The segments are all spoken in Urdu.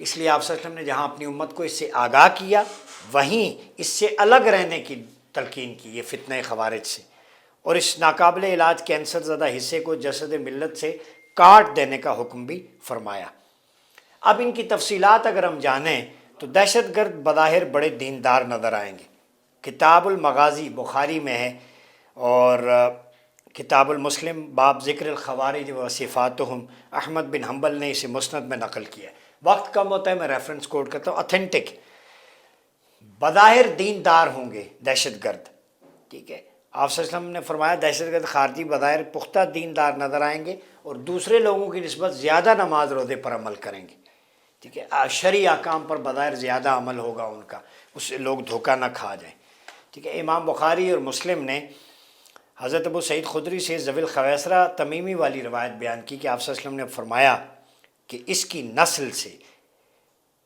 اس لیے آپ صلی اللہ علیہ وسلم نے جہاں اپنی امت کو اس سے آگاہ کیا وہیں اس سے الگ رہنے کی تلقین کی، یہ فتنہ خوارج سے، اور اس ناقابل علاج کینسر زدہ حصے کو جسد ملت سے کاٹ دینے کا حکم بھی فرمایا۔ اب ان کی تفصیلات اگر ہم جانیں تو دہشت گرد بظاہر بڑے دیندار نظر آئیں گے۔ کتاب المغازی بخاری میں ہے، اور کتاب المسلم باب ذکر الخوارج و صفاتہم، احمد بن حنبل نے اسے مسند میں نقل کیا ہے۔ وقت کم ہوتا ہے، میں ریفرنس کوٹ کرتا ہوں، اتھینٹک، بظاہر دیندار ہوں گے دہشت گرد، ٹھیک ہے۔ آپ صلی اللہ علیہ وسلم نے فرمایا دہشت گرد خارجی بظاہر پختہ دیندار نظر آئیں گے اور دوسرے لوگوں کی نسبت زیادہ نماز روزے پر عمل کریں گے، ٹھیک ہے، شرعی احکام پر بظاہر زیادہ عمل ہوگا ان کا، اس سے لوگ دھوکہ نہ کھا جائیں، ٹھیک ہے۔ امام بخاری اور مسلم نے حضرت ابو سعید خدری سے ذوی الخویصرہ تمیمی والی روایت بیان کی کہ آپ صلی اللہ علیہ وسلم نے فرمایا کہ اس کی نسل سے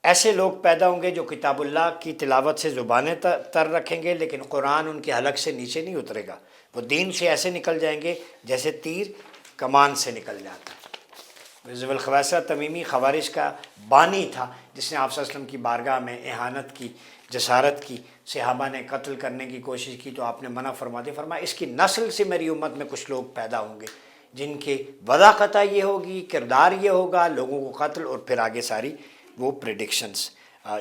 ایسے لوگ پیدا ہوں گے جو کتاب اللہ کی تلاوت سے زبانیں تر رکھیں گے لیکن قرآن ان کے حلق سے نیچے نہیں اترے گا، وہ دین سے ایسے نکل جائیں گے جیسے تیر کمان سے نکل جاتا ہے۔ ذوی الخویصرہ تمیمی خوارج کا بانی تھا، جس نے آپ صلی اللہ علیہ وسلم کی بارگاہ میں اہانت کی، جسارت کی، صحابہ نے قتل کرنے کی کوشش کی تو آپ نے منع فرما دیا، فرمایا اس کی نسل سے میری امت میں کچھ لوگ پیدا ہوں گے جن کے وضاقتہ یہ ہوگی، کردار یہ ہوگا، لوگوں کو قتل، اور پھر آگے ساری وہ پریڈکشنز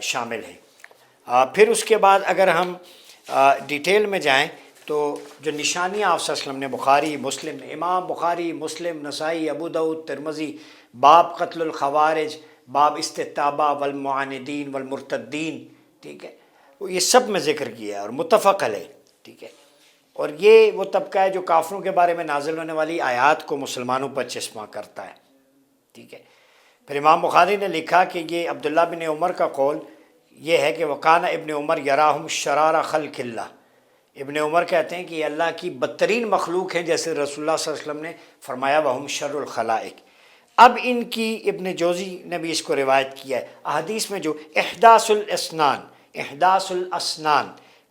شامل ہیں۔ پھر اس کے بعد اگر ہم ڈیٹیل میں جائیں تو جو نشانیاں آپ صلی اللہ علیہ وسلم نے بخاری مسلم، امام بخاری مسلم نسائی ابو داؤد ترمذی باب قتل الخوارج، باب استتابہ والمعاندین والمرتدین، ٹھیک ہے، یہ سب میں ذکر کیا ہے اور متفق علیہ، ٹھیک ہے، اور یہ وہ طبقہ ہے جو کافروں کے بارے میں نازل ہونے والی آیات کو مسلمانوں پر چشمہ کرتا ہے، ٹھیک ہے۔ پھر امام بخاری نے لکھا کہ یہ عبداللہ بن عمر کا قول یہ ہے کہ وکانہ ابن عمر یراہم شرار خلق اللہ، ابن عمر کہتے ہیں کہ یہ اللہ کی بدترین مخلوق ہیں، جیسے رسول اللہ صلی اللہ علیہ وسلم نے فرمایا وہم شر الخلائق۔ اب ان کی ابن جوزی نے بھی اس کو روایت کیا ہے، احادیث میں جو احداث الاسنان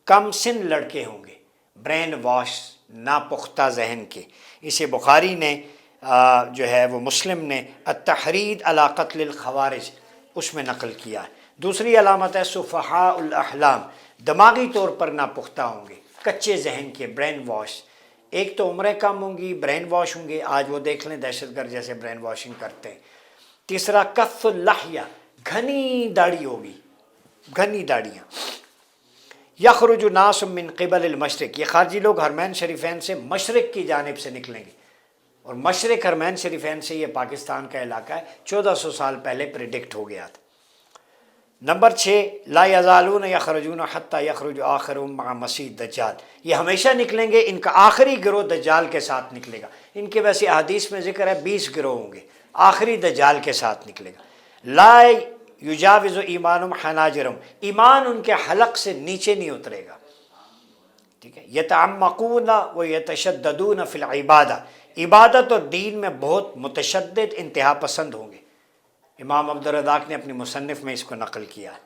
کم سن لڑکے ہوں گے، برین واش، ناپختہ ذہن کے، اسے بخاری نے جو ہے وہ مسلم نے التحرید علی قتل الخوارج اس میں نقل کیا ہے۔ دوسری علامت ہے سفہاء الاحلام، دماغی طور پر ناپختہ ہوں گے، کچے ذہن کے، برین واش، ایک تو عمریں کم ہوں گی، برین واش ہوں گے، آج وہ دیکھ لیں دہشت گرد جیسے برین واشنگ کرتے ہیں۔ تیسرا کث اللحیہ، گھنی داڑھی ہوگی، گھنی داڑیاں۔ یخرج ناس من قبل المشرق، یہ خارجی لوگ حرمین شریفین سے مشرق کی جانب سے نکلیں گے، اور مشرق حرمین شریفین سے یہ پاکستان کا علاقہ ہے، 1400 سال پہلے پریڈکٹ ہو گیا تھا۔ نمبر 6 لا یزالون یخرجون حتی یخرج آخرهم مع مسیح دجال، یہ ہمیشہ نکلیں گے، ان کا آخری گروہ دجال کے ساتھ نکلے گا، ان کے ویسے احادیث میں ذکر ہے 20 گروہ ہوں گے، آخری دجال کے ساتھ نکلے گا۔ لا یجاوز ایمانہم حناجرہم، ایمان ان کے حلق سے نیچے نہیں اترے گا، ٹھیک ہے۔ یتعمقون و یتشددون فی العبادہ، عبادت اور دین میں بہت متشدد، انتہا پسند ہوں گے۔ امام عبدالرزاق نے اپنی مصنف میں اس کو نقل کیا ہے۔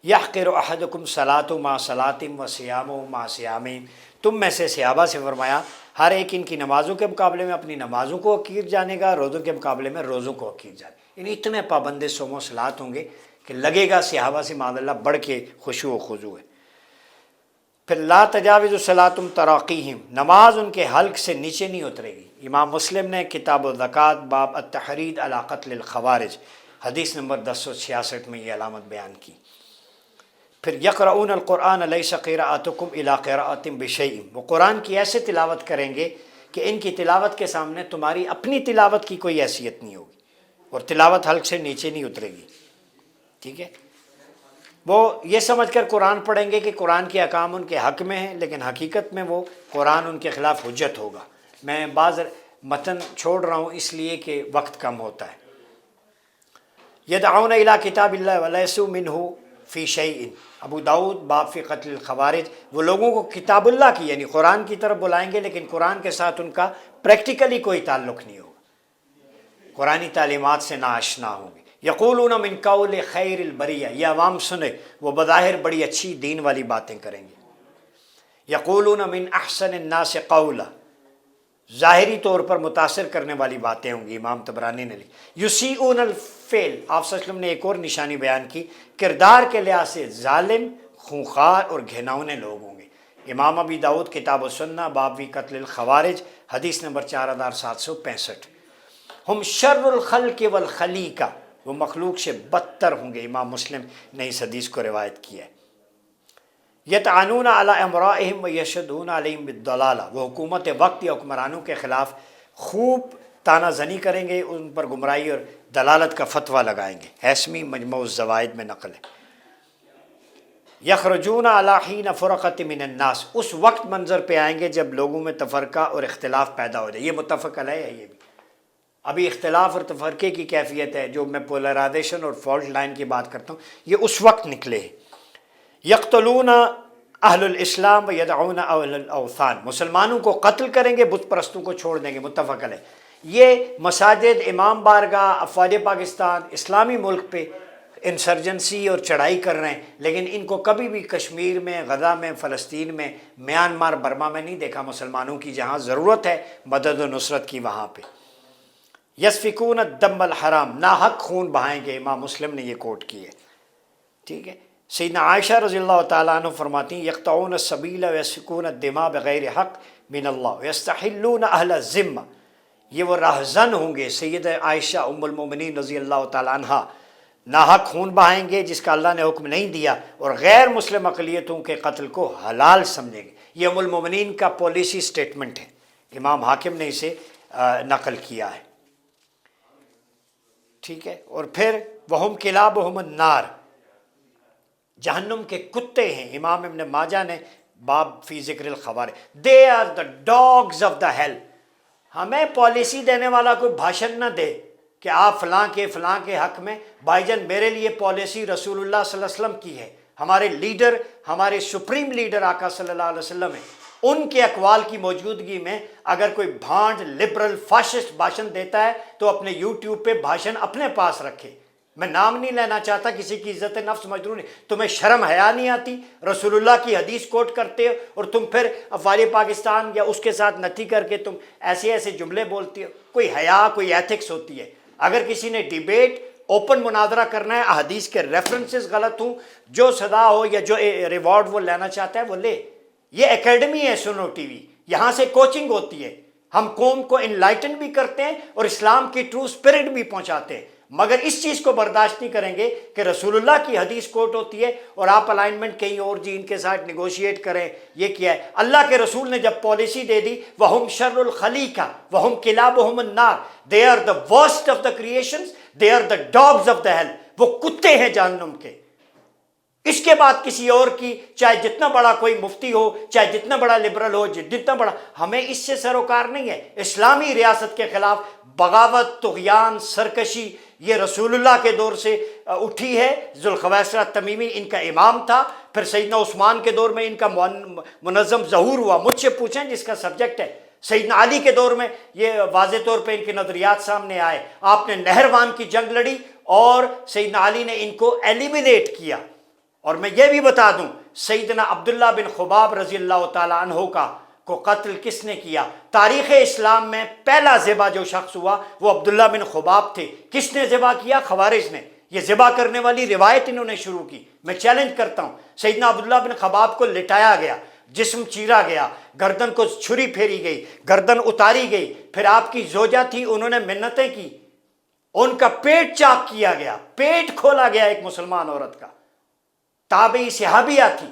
یحقر احدکم صلاۃ مع صلاتہم و صیام مع صیامہم، تم میں سے صحابہ سے فرمایا ہر ایک ان کی نمازوں کے مقابلے میں اپنی نمازوں کو حقیر جانے گا، روزوں کے مقابلے میں روزوں کو حقیر جانے گا، یعنی اتنے پابند صوم و صلات ہوں گے کہ لگے گا صحابہ سے معاذ اللہ بڑھ کے خشوع و خضوع ہے۔ پھر لا تجاوز صلاتم تراقیہم، نماز ان کے حلق سے نیچے نہیں اترے گی۔ امام مسلم نے کتاب الزکوٰۃ باب التحرید علی قتل الخوارج حدیث نمبر 1066 میں یہ علامت بیان کی۔ پھر یقرؤون القرآن لیس قراءتکم الی قراءۃ بشیء، وہ قرآن کی ایسے تلاوت کریں گے کہ ان کی تلاوت کے سامنے تمہاری اپنی تلاوت کی کوئی حیثیت نہیں ہوگی، اور تلاوت حلق سے نیچے نہیں اترے گی، ٹھیک ہے۔ وہ یہ سمجھ کر قرآن پڑھیں گے کہ قرآن کے احکام ان کے حق میں ہیں، لیکن حقیقت میں وہ قرآن ان کے خلاف حجت ہوگا۔ میں بعض متن چھوڑ رہا ہوں اس لیے کہ وقت کم ہوتا ہے۔ یدعون الی کتاب اللہ ولیسوا منہ فی شیء، ابو داؤد باب فی قتل الخوارج، وہ لوگوں کو کتاب اللہ کی یعنی قرآن کی طرف بلائیں گے لیکن قرآن کے ساتھ ان کا پریکٹیکلی کوئی تعلق نہیں ہوگا، قرآنی تعلیمات سے ناآشنا ہوں گے۔ یقولون من قول خیر البریہ، یہ عوام سنے، وہ بظاہر بڑی اچھی دین والی باتیں کریں گے۔ یقولون من احسن الناس قولا، ظاہری طور پر متاثر کرنے والی باتیں ہوں گی، امام طبرانی نے لکھی۔ یسیئون الفعل، آپ صلی اللہ علیہ وسلم نے ایک اور نشانی بیان کی، کردار کے لحاظ سے ظالم، خونخوار اور گھناؤنے لوگ ہوں گے۔ امام ابی داؤد کتاب السنہ باب فی قتل الخوارج، حدیث نمبر 4765۔ ہم شر الخلق والخلیقہ، وہ مخلوق سے بدتر ہوں گے، امام مسلم نے اس حدیث کو روایت کیا ہے۔ یطعنون علی امرائہم ویشہدون علیہم بالضلالہ، وہ حکومت وقت یا حکمرانوں کے خلاف خوب تانہ زنی کریں گے، ان پر گمراہی اور دلالت کا فتویٰ لگائیں گے۔ ہیثمی مجموع الزوائد میں نقل ہے۔ یخرجون علی حین فرقۃ من الناس، اس وقت منظر پہ آئیں گے جب لوگوں میں تفرقہ اور اختلاف پیدا ہو جائے۔ یہ متفق علیہ ہے، یہ بھی ابھی اختلاف اور تفرقے کی کیفیت ہے، جو میں پولرائزیشن اور فالٹ لائن کی بات کرتا ہوں، یہ اس وقت نکلے۔ یقتلون اہل الاسلام ویدعون اہل الاوثان، مسلمانوں کو قتل کریں گے، بت پرستوں کو چھوڑ دیں گے، متفق علیہ۔ یہ مساجد، امام بارگاہ، افواج پاکستان اسلامی ملک پہ انسرجنسی اور چڑھائی کر رہے ہیں، لیکن ان کو کبھی بھی کشمیر میں، غزہ میں، فلسطین میں، میانمار، برما میں نہیں دیکھا مسلمانوں کی، جہاں ضرورت ہے مدد و نصرت کی وہاں پہ۔ یسفکون الدم الحرام، ناحق خون بہائیں گے، امام مسلم نے یہ کوٹ کی ہے، ٹھیک ہے۔ سیدنا عائشہ رضی اللہ تعالیٰ عنہ فرماتی ہیں یقطعون السبیل ویسفکون الدماء بغیر حق من اللہ ویستحلون اہل الذمہ، یہ وہ راہزن ہوں گے، سید عائشہ ام المومنین رضی اللہ تعالیٰ عنہ، ناحق خون بہائیں گے جس کا اللہ نے حکم نہیں دیا، اور غیر مسلم اقلیتوں کے قتل کو حلال سمجھیں گے۔ یہ ام المومنین کا پالیسی سٹیٹمنٹ ہے، امام حاکم نے اسے نقل کیا ہے، ٹھیک ہے۔ اور پھر وہم کلابہم النار، جہنم کے کتے ہیں، امام ابن ماجہ نے باب فی ذکر الخوارج، they are the dogs of the hell. ہمیں پالیسی دینے والا کوئی بھاشن نہ دے کہ آپ فلاں کے حق میں، بھائی جان میرے لیے پالیسی رسول اللہ صلی اللہ علیہ وسلم کی ہے، ہمارے لیڈر، ہمارے سپریم لیڈر آقا صلی اللہ علیہ وسلم ہیں، ان کے اقوال کی موجودگی میں اگر کوئی بھانڈ لبرل فاشسٹ بھاشن دیتا ہے تو اپنے یوٹیوب پہ بھاشن اپنے پاس رکھے۔ میں نام نہیں لینا چاہتا، کسی کی عزت نفس مجروح نہیں، تمہیں شرم حیا نہیں آتی؟ رسول اللہ کی حدیث کوٹ کرتے ہو اور تم پھر افواج پاکستان یا اس کے ساتھ نتی کر کے تم ایسے جملے بولتی ہو۔ کوئی حیا، کوئی ایتھکس ہوتی ہے۔ اگر کسی نے ڈیبیٹ، اوپن مناظرہ کرنا ہے، احادیث کے ریفرنسز غلط ہوں، جو صدا ہو یا جو ریوارڈ وہ لینا چاہتا ہے وہ لے۔ یہ اکیڈمی ہے سنو ٹی وی، یہاں سے کوچنگ ہوتی ہے، ہم قوم کو انلائٹن بھی کرتے ہیں اور اسلام کی ٹرو اسپرٹ بھی پہنچاتے ہیں، مگر اس چیز کو برداشت نہیں کریں گے کہ رسول اللہ کی حدیث کوٹ ہوتی ہے اور آپ الائنمنٹ کہیں اور جی ان کے ساتھ نیگوشیٹ کریں۔ یہ کیا ہے؟ اللہ کے رسول نے جب پالیسی دے دی وَهُمْ شَرُّ الْخَلِيقَةِ وَهُمْ كِلَابُهُمُ النَّارِ، they are the worst of the creations, they are the dogs of the hell، وہ کتے ہیں جہنم کے۔ اس کے بعد کسی اور کی، چاہے جتنا بڑا کوئی مفتی ہو، چاہے جتنا بڑا لبرل ہو، جتنا بڑا، ہمیں اس سے سروکار نہیں ہے۔ اسلامی ریاست کے خلاف بغاوت، طغیان، سرکشی یہ رسول اللہ کے دور سے اٹھی ہے۔ ذوالخویسرہ تمیمی ان کا امام تھا، پھر سیدنا عثمان کے دور میں ان کا منظم ظہور ہوا۔ مجھ سے پوچھیں جس کا سبجیکٹ ہے، سیدنا علی کے دور میں یہ واضح طور پہ ان کے نظریات سامنے آئے، آپ نے نہروان کی جنگ لڑی اور سیدنا علی نے ان کو ایلیمینیٹ کیا۔ اور میں یہ بھی بتا دوں، سیدنا عبداللہ بن خباب رضی اللہ تعالیٰ عنہ کو قتل کس نے کیا؟ تاریخ اسلام میں پہلا ذبح جو شخص ہوا وہ عبداللہ بن خباب تھے۔ کس نے ذبح کیا؟ خوارج نے۔ یہ ذبح کرنے والی روایت انہوں نے شروع کی۔ میں چیلنج کرتا ہوں، سیدنا عبداللہ بن خباب کو لٹایا گیا، جسم چیرا گیا، گردن کو چھری پھیری گئی، گردن اتاری گئی، پھر آپ کی زوجہ تھی، انہوں نے منتیں کی، ان کا پیٹ چاک کیا گیا، پیٹ کھولا گیا ایک مسلمان عورت کا، تابعی صحابیہ تھی،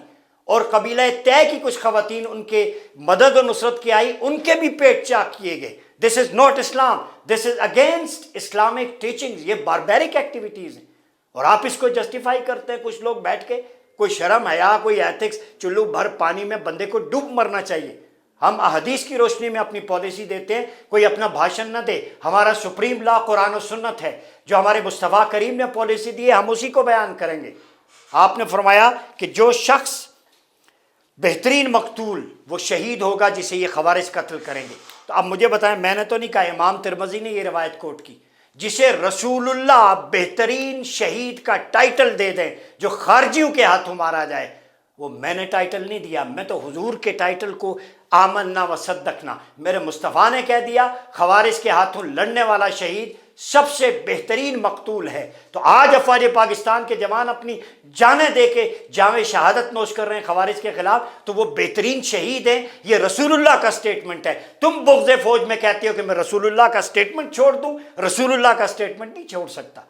اور قبیلہ طے کی کچھ خواتین ان کے مدد و نصرت کی آئی، ان کے بھی پیٹ چاک کیے گئے۔ This is not Islam, this is against Islamic teachings. یہ باربیرک ایکٹیویٹیز ہیں اور آپ اس کو جسٹیفائی کرتے ہیں۔ کچھ لوگ بیٹھ کے، کوئی شرم حیا، کوئی ایتھکس، چلو بھر پانی میں بندے کو ڈوب مرنا چاہیے۔ ہم احادیث کی روشنی میں اپنی پالیسی دیتے ہیں، کوئی اپنا بھاشن نہ دے۔ ہمارا سپریم لا قرآن و سنت ہے، جو ہمارے مصطفیٰ کریم نے پالیسی دی ہے، ہم اسی کو بیان کریں گے۔ آپ نے فرمایا کہ جو شخص بہترین مقتول وہ شہید ہوگا جسے یہ خوارج قتل کریں گے۔ تو اب مجھے بتائیں، میں نے تو نہیں کہا، امام ترمذی نے یہ روایت کوٹ کی، جسے رسول اللہ بہترین شہید کا ٹائٹل دے دیں جو خارجیوں کے ہاتھوں مارا جائے، وہ میں نے ٹائٹل نہیں دیا، میں تو حضور کے ٹائٹل کو آمنا و صدقنا، میرے مصطفیٰ نے کہہ دیا خوارج کے ہاتھوں لڑنے والا شہید سب سے بہترین مقتول ہے۔ تو آج افواج پاکستان کے جوان اپنی جانیں دے کے جام شہادت نوش کر رہے ہیں خوارج کے خلاف، تو وہ بہترین شہید ہیں۔ یہ رسول اللہ کا سٹیٹمنٹ ہے۔ تم بغض فوج میں کہتے ہو کہ میں رسول اللہ کا سٹیٹمنٹ چھوڑ دوں، رسول اللہ کا سٹیٹمنٹ نہیں چھوڑ سکتا۔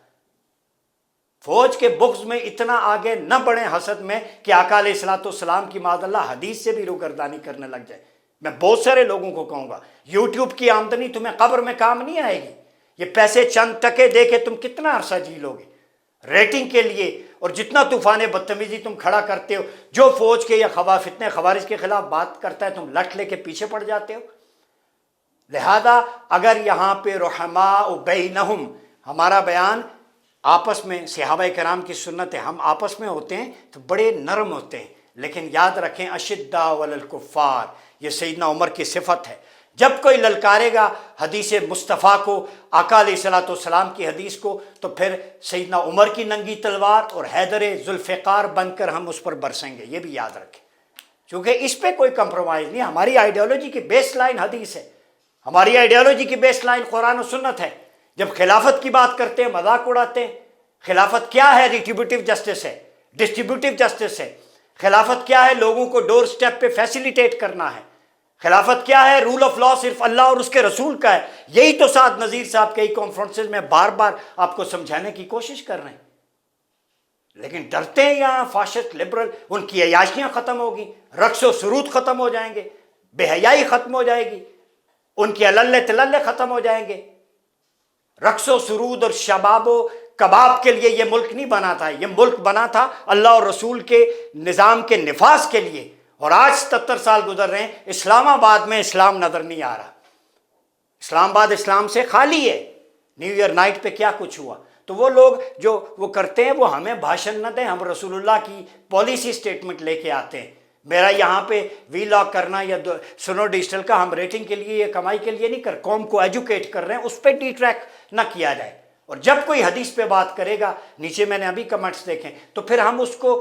فوج کے بغض میں اتنا آگے نہ بڑھیں حسد میں کہ آقا علیہ الصلوۃ والسلام کی معاذ اللہ حدیث سے بھی روگردانی کرنے لگ جائے۔ میں بہت سارے لوگوں کو کہوں گا یوٹیوب کی آمدنی تمہیں قبر میں کام نہیں آئے گی۔ یہ پیسے چند ٹکے دے کے تم کتنا عرصہ جی لو گے ریٹنگ کے لیے، اور جتنا طوفان بدتمیزی تم کھڑا کرتے ہو، جو فوج کے یا فتنے خوارج کے خلاف بات کرتا ہے تم لٹ لے کے پیچھے پڑ جاتے ہو۔ لہذا اگر یہاں پہ رحماء بینہم، ہمارا بیان آپس میں صحابہ کرام کی سنت ہے، ہم آپس میں ہوتے ہیں تو بڑے نرم ہوتے ہیں، لیکن یاد رکھیں اشداء علی الکفار، یہ سیدنا عمر کی صفت ہے۔ جب کوئی للکارے گا حدیث مصطفیٰ کو، آقا علیہ الصلوۃ والسلام کی حدیث کو، تو پھر سیدنا عمر کی ننگی تلوار اور حیدر ذوالفقار بن کر ہم اس پر برسیں گے، یہ بھی یاد رکھیں، کیونکہ اس پہ کوئی کمپرومائز نہیں۔ ہماری آئیڈیالوجی کی بیس لائن حدیث ہے، ہماری آئیڈیالوجی کی بیس لائن قرآن و سنت ہے۔ جب خلافت کی بات کرتے ہیں مذاق اڑاتے ہیں۔ خلافت کیا ہے؟ ریٹریبیوٹیو جسٹس ہے، ڈسٹریبیوٹیو جسٹس ہے۔ خلافت کیا ہے؟ لوگوں کو ڈور سٹیپ پہ فیسیلیٹیٹ کرنا ہے۔ خلافت کیا ہے؟ رول آف لا صرف اللہ اور اس کے رسول کا ہے۔ یہی تو سعد نذیر صاحب کئی کانفرنسز میں بار بار آپ کو سمجھانے کی کوشش کر رہے ہیں، لیکن ڈرتے ہیں یہاں فاشسٹ لبرل، ان کی عیاشیاں ختم ہوگی، رقص و سرود ختم ہو جائیں گے، بے حیائی ختم ہو جائے گی، ان کے عللے تللے ختم ہو جائیں گے۔ رقص و سرود اور شباب و کباب کے لیے یہ ملک نہیں بنا تھا، یہ ملک بنا تھا اللہ اور رسول کے نظام کے نفاذ کے لیے۔ اور آج 77 سال گزر رہے ہیں، اسلام آباد میں اسلام نظر نہیں آ رہا، اسلام آباد اسلام سے خالی ہے۔ نیو ایئر نائٹ پہ کیا کچھ ہوا؟ تو وہ لوگ جو وہ کرتے ہیں وہ ہمیں بھاشن نہ دیں، ہم رسول اللہ کی پالیسی سٹیٹمنٹ لے کے آتے ہیں۔ میرا یہاں پہ وی لاگ کرنا یا سنو ڈیجیٹل کا ہم ریٹنگ کے لیے یا کمائی کے لیے نہیں قوم کو ایجوکیٹ کر رہے ہیں، اس پہ ڈی ٹریک نہ کیا جائے۔ اور جب کوئی حدیث پہ بات کرے گا، نیچے میں نے ابھی کمنٹس دیکھیں، تو پھر ہم اس کو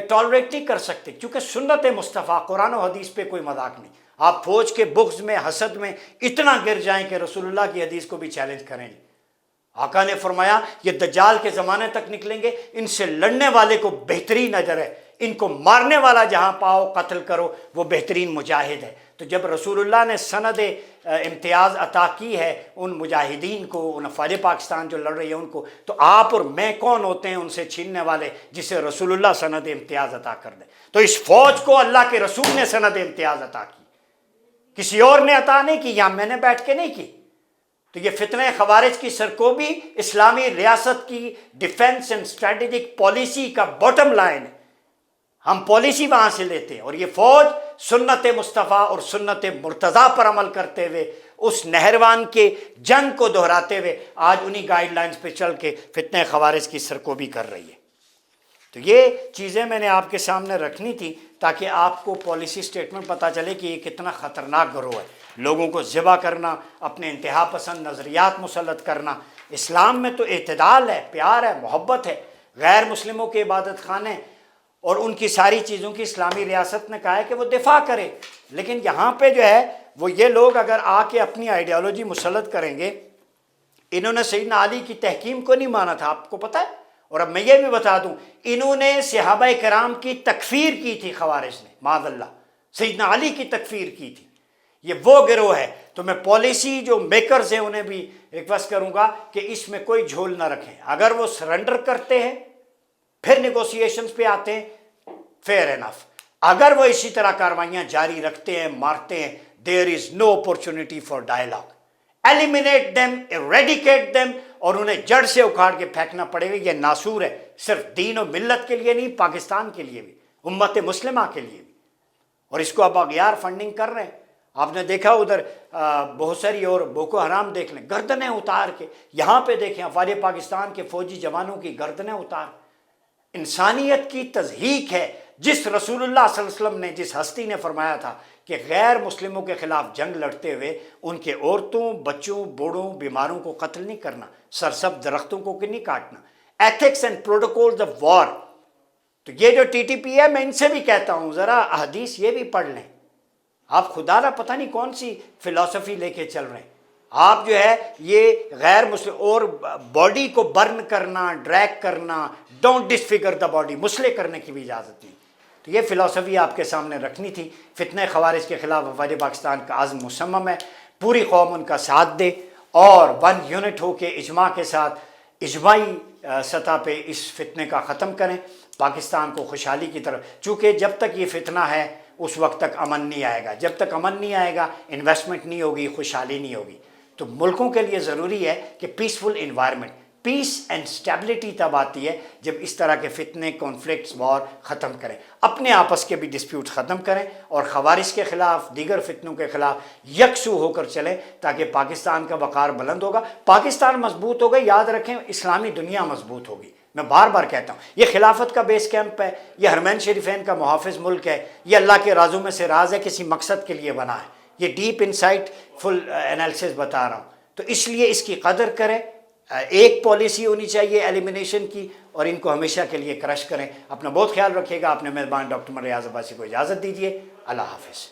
ٹالریٹ نہیں کر سکتے، کیونکہ سنت مصطفیٰ قرآن و حدیث پہ کوئی مذاق نہیں۔ آپ فوج کے بغض میں حسد میں اتنا گر جائیں کہ رسول اللہ کی حدیث کو بھی چیلنج کریں۔ آقا نے فرمایا یہ دجال کے زمانے تک نکلیں گے، ان سے لڑنے والے کو بہترین اجر ہے، ان کو مارنے والا جہاں پاؤ قتل کرو وہ بہترین مجاہد ہے۔ تو جب رسول اللہ نے سند امتیاز عطا کی ہے ان مجاہدین کو، ان افواج پاکستان جو لڑ رہی ہے ان کو، تو آپ اور میں کون ہوتے ہیں ان سے چھیننے والے جسے رسول اللہ سند امتیاز عطا کر دے؟ تو اس فوج کو اللہ کے رسول نے سند امتیاز عطا کی، کسی اور نے عطا نہیں کی، یا میں نے بیٹھ کے نہیں کی۔ تو یہ فتنہ خوارج کی سرکوبی اسلامی ریاست کی ڈیفنس اینڈ اسٹریٹجک پالیسی کا باٹم لائن ہے۔ ہم پالیسی وہاں سے لیتے ہیں، اور یہ فوج سنت مصطفیٰ اور سنت مرتضیٰ پر عمل کرتے ہوئے اس نہروان کے جنگ کو دہراتے ہوئے آج انہی گائیڈ لائنز پہ چل کے فتنہ خوارج کی سرکوبی کر رہی ہے۔ تو یہ چیزیں میں نے آپ کے سامنے رکھنی تھی تاکہ آپ کو پالیسی سٹیٹمنٹ پتہ چلے کہ یہ کتنا خطرناک گروہ ہے۔ لوگوں کو ذبح کرنا، اپنے انتہا پسند نظریات مسلط کرنا۔ اسلام میں تو اعتدال ہے، پیار ہے، محبت ہے۔ غیر مسلموں کے عبادت خانے اور ان کی ساری چیزوں کی اسلامی ریاست نے کہا ہے کہ وہ دفاع کرے، لیکن یہاں پہ جو ہے وہ یہ لوگ اگر آ کے اپنی آئیڈیالوجی مسلط کریں گے، انہوں نے سیدنا علی کی تحکیم کو نہیں مانا تھا، آپ کو پتہ ہے؟ اور اب میں یہ بھی بتا دوں، انہوں نے صحابہ کرام کی تکفیر کی تھی، خوارج نے معاذ اللہ سیدنا علی کی تکفیر کی تھی۔ یہ وہ گروہ ہے۔ تو میں پالیسی جو میکرز ہیں انہیں بھی ریکویسٹ کروں گا کہ اس میں کوئی جھول نہ رکھیں۔ اگر وہ سرنڈر کرتے ہیں پھر نیگوسیشنز پہ آتے ہیں، فیئر انف۔ اگر وہ اسی طرح کاروائیاں جاری رکھتے ہیں، مارتے ہیں، there is no opportunity for dialogue. Eliminate them, eradicate them, اور انہیں جڑ سے اکھاڑ کے پھینکنا پڑے گا۔ یہ ناسور ہے، صرف دین و ملت کے لیے نہیں، پاکستان کے لیے بھی، امت مسلمہ کے لیے بھی۔ اور اس کو اب اغیار فنڈنگ کر رہے ہیں۔ آپ نے دیکھا ادھر بہت ساری، اور بوکو حرام دیکھ لیں، گردنیں اتار کے، یہاں پہ دیکھیں افواج پاکستان کے فوجی جوانوں کی گردنیں اتار۔ انسانیت کی تضحیک ہے۔ جس رسول اللہ صلی اللہ علیہ وسلم نے، جس ہستی نے فرمایا تھا کہ غیر مسلموں کے خلاف جنگ لڑتے ہوئے ان کے عورتوں، بچوں، بوڑھوں، بیماروں کو قتل نہیں کرنا، سرسبز درختوں کو نہیں کاٹنا، ethics and protocols of war, تو یہ جو ٹی ٹی پی ہے میں ان سے بھی کہتا ہوں ذرا احادیث یہ بھی پڑھ لیں. آپ خدا نہ پتہ نہیں کون سی فلسفی لے کے چل رہے ہیں. آپ جو ہے یہ غیر مسلم اور باڈی کو برن کرنا، ڈریگ کرنا، ڈونٹ ڈسفگر دا باڈی، مسلح کرنے کی بھی اجازت نہیں. تو یہ فلسفی آپ کے سامنے رکھنی تھی. فتنہ خوارج کے خلاف وفد پاکستان کا عزم مصمم ہے. پوری قوم ان کا ساتھ دے اور ون یونٹ ہو کے اجماع کے ساتھ اجماعی سطح پہ اس فتنے کا ختم کریں، پاکستان کو خوشحالی کی طرف. چونکہ جب تک یہ فتنہ ہے اس وقت تک امن نہیں آئے گا. جب تک امن نہیں آئے گا انویسٹمنٹ نہیں ہوگی، خوشحالی نہیں ہوگی. تو ملکوں کے لیے ضروری ہے کہ peaceful environment, piece and stability تب آتی ہے جب اس طرح کے فتنے، کانفلکٹس، وار ختم کریں، اپنے آپس کے بھی ڈسپیوٹ ختم کریں اور خوارج کے خلاف، دیگر فتنوں کے خلاف یکسو ہو کر چلیں تاکہ پاکستان کا وقار بلند ہوگا. پاکستان مضبوط ہوگا، یاد رکھیں اسلامی دنیا مضبوط ہوگی. میں بار بار کہتا ہوں یہ خلافت کا بیس کیمپ ہے، یہ حرمین شریفین کا محافظ ملک ہے، یہ اللہ کے رازوں میں سے راز ہے، کسی مقصد کے لیے بنا ہے. یہ ڈیپ انسائٹ فل انالیسس بتا رہا ہوں. تو اس لیے اس کی قدر کریں. ایک پالیسی ہونی چاہیے ایلیمینیشن کی اور ان کو ہمیشہ کے لیے کرش کریں. اپنا بہت خیال رکھیے گا. اپنے میزبان ڈاکٹر ریاض عباسی کو اجازت دیجیے. اللہ حافظ.